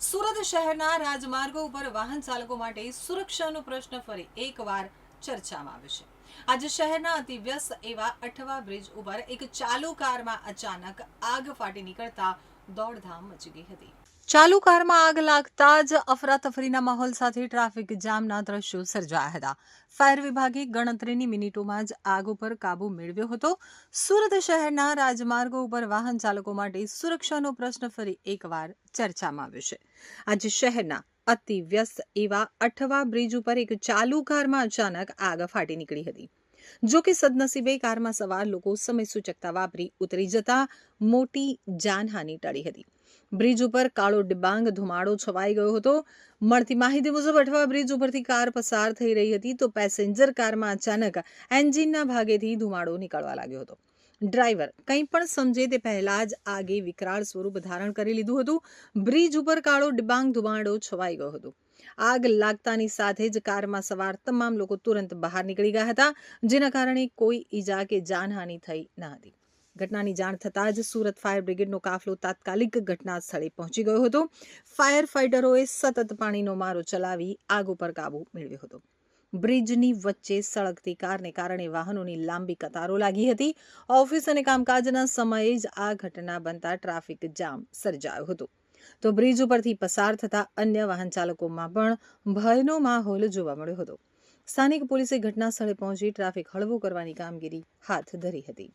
સુરત શહેરના રાજમાર્ગો ઉપર વાહન ચાલકો માટે સુરક્ષાનો પ્રશ્ન ફરી એકવાર ચર્ચામાં આવ્યો છે. આજે શહેરના અતિ વ્યસ્ત એવા અઠવા બ્રિજ ઉપર એક ચાલુ કારમાં અચાનક આગ ફાટી નીકળતા દોડધામ મચી ગઈ હતી. ચાલુ કારમાં આગ લાગતા જ અફરાતફરીના માહોલ સાથે ટ્રાફિક જામના દ્રશ્યો સર્જાયા હતા. ફાયર વિભાગે ગણતરીની મિનિટોમાં જ આગ ઉપર કાબુ મેળવ્યો હતો. સુરત શહેરના રાજમાર્ગો ઉપર વાહન ચાલકો માટે સુરક્ષાનો પ્રશ્ન ફરી એકવાર ચર્ચામાં આવ્યો છે. આજે શહેરના અતિ વ્યસ્ત એવા અઠવા બ્રિજ ઉપર એક ચાલુ કારમાં અચાનક આગ ફાટી નીકળી હતી. જો કે સદનસીબે કારમાં સવાર લોકો સમય સૂચકતા વાપરી ઉતરી જતા મોટી જાનહાનિ ટળી હતી. બ્રિજ ઉપર કાળો ડિબાંગ ધુમાડો છવાઈ ગયો હતો. મળતી માહિતી મુજબ અઠવા બ્રિજ ઉપરથી કાર પસાર થઈ રહી હતી તો પેસેન્જર કારમાં અચાનક એન્જિનના ભાગેથી ધુમાડો નીકળવા લાગ્યો હતો. ડ્રાઈવર કંઈ પણ સમજે તે પહેલા જ આગે વિકરાળ સ્વરૂપ ધારણ કરી લીધું હતું. બ્રિજ ઉપર કાળો ડિબાંગ ધુમાડો છવાઈ ગયો હતો. આગ લાગતાની સાથે જ કારમાં સવાર તમામ લોકો તુરંત બહાર નીકળી ગયા હતા, જેના કારણે કોઈ ઈજા કે જાનહાનિ થઈ ન હતી. ઘટનાની જાણ થતાં જ સુરત ફાયર બ્રિગેડનો કાફલો તાત્કાલિક ઘટના સ્થળે પહોંચી ગયો હતો. ફાયર ફાઇટરોએ સતત પાણીનો મારો ચલાવી આગ ઉપર કાબુ મેળવ્યો હતો. બ્રિજની વચ્ચે સળગતી કારને કારણે વાહનોની લાંબી કતારો લાગી હતી. ઓફિસ અને કામકાજના સમયે જ આ ઘટના બનતા ટ્રાફિક જામ સર્જાયો હતો. તો બ્રિજ ઉપરથી પસાર થતા અન્ય વાહન ચાલકોમાં પણ ભયનો માહોલ જોવા મળ્યો હતો. સ્થાનિક પોલીસે ઘટના સ્થળે પહોંચી ટ્રાફિક હળવો કરવાની કામગીરી હાથ ધરી હતી.